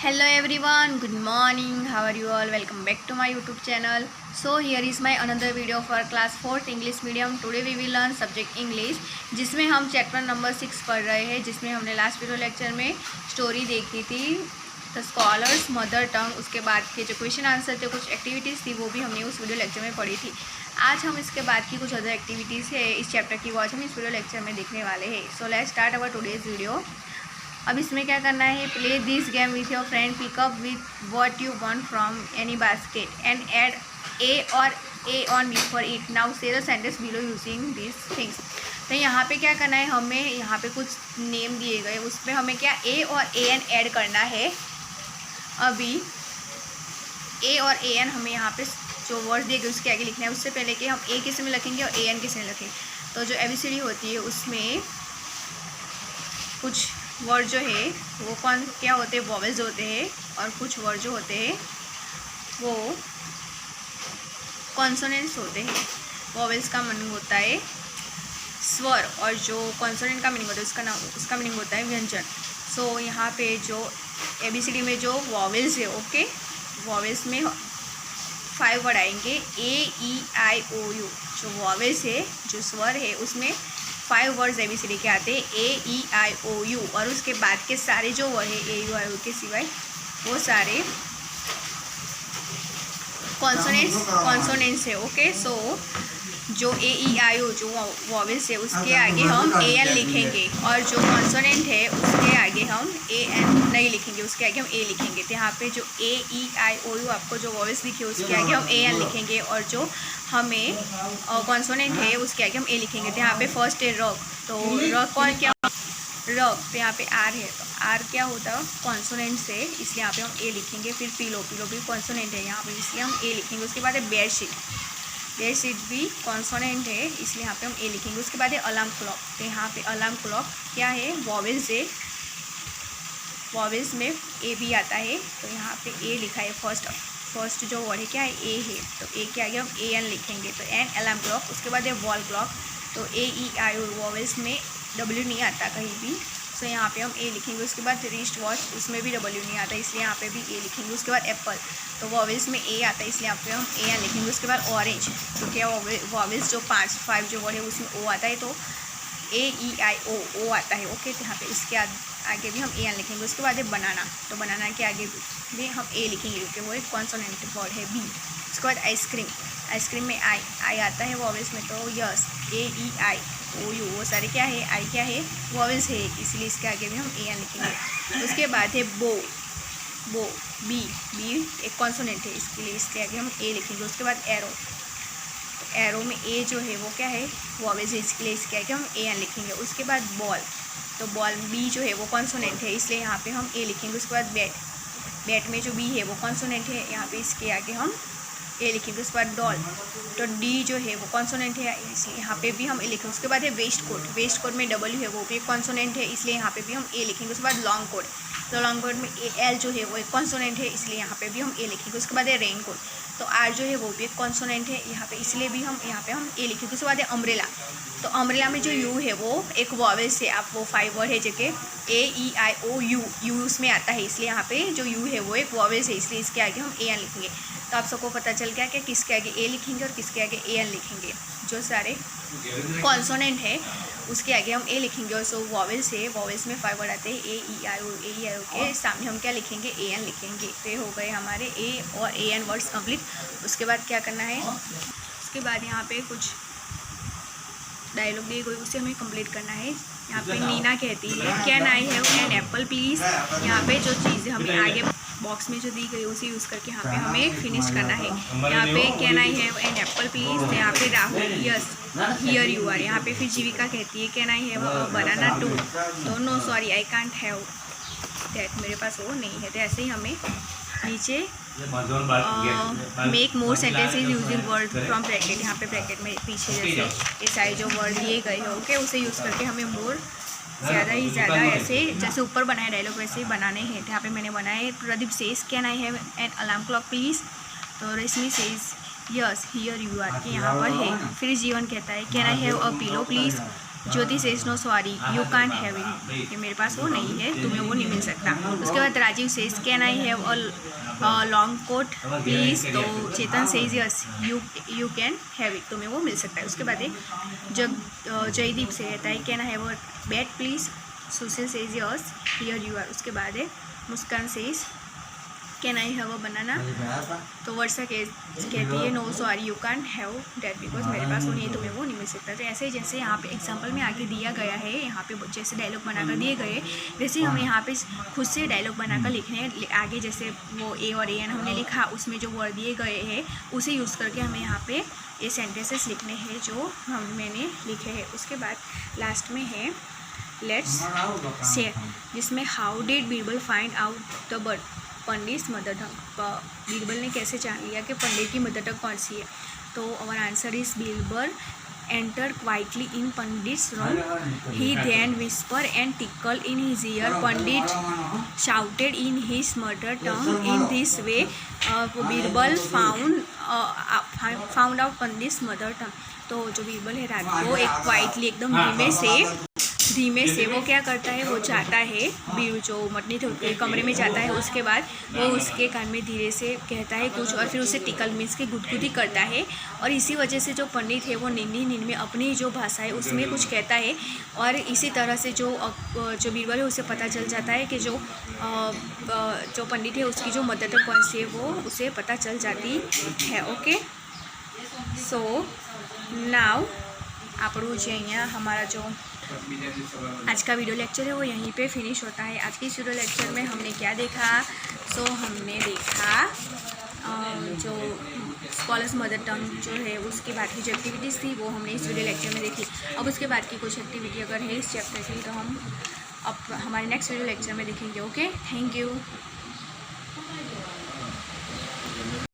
Hello everyone, good morning. How are you all? Welcome back to my YouTube channel. So here is my another video for class 4th English medium. Today we will learn subject English, जिसमें हम chapter number 6 पढ़ रहे हैं, जिसमें हमने last video lecture में story देखी थी द स्कॉलर्स मदर टंग। उसके बाद के जो क्वेश्चन आंसर थे, कुछ एक्टिविटीज़ थी, वो भी हमने उस वीडियो लेक्चर में पढ़ी थी। आज हम इसके बाद की कुछ अदर एक्टिविटीज़ है इस चैप्टर की, वो आज हम इस वीडियो लेक्चर में देखने वाले हैं। So let's start our today's video. अब इसमें क्या करना है, play this game with your friend, pick up with what you want from any basket and add a or a on before it. Now say the sentence below using this things. तो यहाँ पे क्या करना है, हमें यहाँ पे कुछ नेम दिए गए, उसमें हमें क्या ए और ए एन ऐड करना है। अभी ए और ए एन हमें यहाँ पे जो वर्ड दिए गए उसके आगे लिखना है। उससे पहले कि हम ए किस में लिखेंगे और ए एन किस में लिखेंगे, तो जो ABCD होती है उसमें कुछ वर्ड जो है वो क्या होते हैं, वॉवेल्स होते हैं, और कुछ वर्ड जो होते हैं वो कॉन्सोनेंट्स होते हैं। वॉवेल्स का मीनिंग होता है स्वर, और जो कॉन्सोनेंट का मीनिंग होता है उसका मीनिंग होता है व्यंजन। सो यहाँ पे जो ABCD में जो वॉवेल्स है, ओके, वॉवेल्स में 5 वर्ड आएंगे, AEIOU। जो वॉवेल्स है, जो स्वर है, उसमें 5 वर्ड्स ABCD के आते हैं, AEIOU, और उसके बाद के सारे जो वर्ड है AEIOU के सिवाय वो सारे कॉन्सोनेंट्स है। ओके, सो जो AEIO जो वॉवेल्स है उसके आगे हम AN लिखेंगे, और जो कॉन्सोनेंट है उसके आगे हम AN नहीं लिखेंगे, उसके आगे हम A लिखेंगे। तो यहाँ पे जो AEIOU आपको जो वॉवेल्स दिखे उसके आगे हम AN लिखेंगे, और जो हमें कॉन्सोनेंट है उसके आगे हम A लिखेंगे। तो यहाँ पे फर्स्ट है रॉक, तो रॉक और क्या रॉक, तो यहाँ पे R है, तो R क्या होता है, कॉन्सोनेंट से, इसलिए यहाँ पे हम A लिखेंगे। फिर पिलो भी कॉन्सोनेंट है यहाँ पे, इसलिए हम A लिखेंगे। उसके बाद है बेडशीट भी कॉन्सोनेंट है, इसलिए यहाँ पे हम A लिखेंगे। उसके बाद है अलार्म क्लॉक, तो यहाँ पे अलार्म क्लॉक क्या है, वॉवेल्स है, वॉवेल्स में A भी आता है, तो यहाँ पे A लिखा है। फर्स्ट जो वर्ड है क्या है, A है, तो A के आगे हम AN लिखेंगे, तो एन अलार्म क्लॉक। उसके बाद है वॉल क्लॉक, तो AEIO वॉवेल्स में W नहीं आता कहीं भी, सो यहाँ पे हम A लिखेंगे। उसके बाद रिस्ट वॉच, उसमें भी W नहीं आता, इसलिए यहाँ पे भी A लिखेंगे। उसके बाद एप्पल, तो वॉवेल्स में A आता है, इसलिए यहाँ पे हम AN लिखेंगे। उसके बाद ऑरेंज, तो क्या वॉवेल्स जो 5 जो वर्ड है उसमें O आता है, तो AEIO आता है। ओके, तो यहाँ पे इसके आगे भी हम AN लिखेंगे। उसके बाद है बनाना, तो बनाना के आगे भी हम A लिखेंगे, क्योंकि वो एक कॉन्सोनेंट वर्ड है B। उसके बाद आइसक्रीम में I आता है वॉवेल्स में, तो यस AEIOU, वो सारे क्या है, I क्या है, वॉवेल्स है, इसलिए इसके आगे भी हम AN लिखेंगे। उसके बाद है बो B एक कॉन्सोनेंट है, इसके आगे हम A लिखेंगे। उसके बाद एरो में A जो है वो क्या है, वॉवेल्स है, इसके आगे हम AN लिखेंगे। उसके बाद बॉल, तो बॉल B जो है वो कॉन्सोनेंट है, इसलिए यहाँ पे हम A लिखेंगे। उसके बाद बैट में जो B है वो कॉन्सोनेंट है, यहाँ पे इसके आगे हम A लिखेंगे। उसके बाद डॉल, तो D जो है वो कॉन्सोनेंट है, इसलिए यहाँ पे भी हम A लिखेंगे। उसके बाद है वेस्ट कोट में W है, वो भी एक कॉन्सोनेंट है, इसलिए यहाँ पे भी हम A लिखेंगे। उसके बाद लॉन्ग कोट, तो लॉन्ग कोट में L जो है वो एक कॉन्सोनेंट है, इसलिए यहाँ पे भी हम A लिखेंगे। उसके बाद है रेन कोट, तो R जो है वो भी एक कॉन्सोनेंट है यहाँ पे, इसलिए भी हम यहाँ पे हम A लिखेंगे। उसके बाद है अम्ब्रेला, तो अम्ब्रेला में जो U है वो एक वॉवेल्स है, आप वो 5 वर्ड है जगह AEIOU उसमें आता है, इसलिए यहाँ पे जो U है वो एक वॉवेल्स है, इसलिए इसके आगे हम AN लिखेंगे। तो आप सबको पता चल गया कि किसके आगे A लिखेंगे और किसके आगे AN लिखेंगे। जो सारे कॉन्सोनेंट है उसके आगे हम A लिखेंगे, और सो वॉवेल्स है, वॉवेल्स में 5 वर्ड आते हैं AEIO के सामने हम क्या लिखेंगे, AN लिखेंगे। तो ये हो गए हमारे A और AN वर्ड्स कंप्लीट। उसके बाद क्या करना है, उसके बाद यहाँ पे कुछ डायलॉग दिए गए, उसे हमें कंप्लीट करना है। यहाँ पे नीना कहती है, can I have an apple please. यहाँ पे जो चीज़ें हमें आगे बॉक्स में जो दी गई उसे यूज़ करके यहाँ पे हमें फिनिश करना है। यहाँ पे can I have an apple please, तो यहाँ पे Rahul yes here you are. यहाँ पे फिर जीविका कहती है, can I have a banana too, तो no sorry I can't have that, मेरे पास वो नहीं है। तो ऐसे ही हमें नीचे make more sentences using word from bracket, यहाँ पे ब्रैकेट में पीछे जैसे ये सारे जो वर्ड दिए गए हैं, ओके, उसे यूज़ करके हमें मोर ज़्यादा ही ज़्यादा ऐसे जैसे ऊपर बनाए डायलॉग वैसे ही बनाने हैं। तो यहाँ पे मैंने बनाए, Pradeep says can I have an alarm clock please, तो Rashmi says yes here you are, के यहाँ पर है। फिर जीवन कहता है can I have a pillow please, Jyoti says no sorry you can't have it, कि मेरे पास वो नहीं है, तुम्हें वो नहीं मिल सकता। उसके बाद Rajeev says can I have a long coat please, तो Chetan says yes you can have it, तुम्हें वो मिल सकता है। उसके बाद जयदीप से कहता है can I have a bat please, Sushil says yes here you are. उसके बाद है Muskan says can I have a banana, तो वर्षा कहती है no sorry you can't have that because मेरे पास वो नहीं है, तुम्हें वो नहीं मिल सकता। तो ऐसे ही जैसे यहाँ पे एग्जांपल में आगे दिया गया है, यहाँ पे जैसे डायलॉग बनाकर दिए गए, वैसे ही हमें यहाँ पे खुद से डायलॉग बनाकर लिखने हैं। आगे जैसे वो ए और ए एन हमने लिखा, उसमें जो वर्ड दिए गए हैं उसे यूज़ करके हमें यहाँ पे ये सेंटेंसेस लिखने हैं जो मैंने लिखे हैं। उसके बाद लास्ट में है लेट्स शेयर, जिसमें how did Birbal find out the bird Pandit mother tongue, Birbal ने कैसे जान लिया कि पंडित की मदर टंग कौन सी है। तो our answer is Birbal enter quietly in Pandit's room, he then whisper and tickle in his ear, Pandit shouted in his mother tongue, in this way Birbal found out Pandit's mother tongue. तो जो बीरबल है रात को एक क्वाइटली एकदम धीमे से वो क्या करता है, वो जाता है जो मटनी थे उसके कमरे में जाता है। उसके बाद वो उसके कान में धीरे से कहता है कुछ और फिर उसे टिकल मीन्स की गुदगुदी करता है, और इसी वजह से जो पंडित है वो नींद में अपनी जो भाषा है उसमें कुछ कहता है, और इसी तरह से जो बीरबल है उसे पता चल जाता है कि जो पंडित है उसकी जो मदर टंग कौन सी है वो उसे पता चल जाती है। ओके, सो नाउ આપણું જે અહીંયા हमारा जो आज का वीडियो लेक्चर है वो यहीं पे फिनिश होता है। आज के इस वीडियो लेक्चर में हमने क्या देखा, सो हमने देखा जो स्कॉलर्स मदर टंग जो है उसके बाद की जो एक्टिविटीज़ थी वो हमने इस वीडियो लेक्चर में देखी। अब उसके बाद की कुछ एक्टिविटी अगर है इस चैप्टर की तो हम अब हमारे नेक्स्ट वीडियो लेक्चर में देखेंगे। Okay, thank you.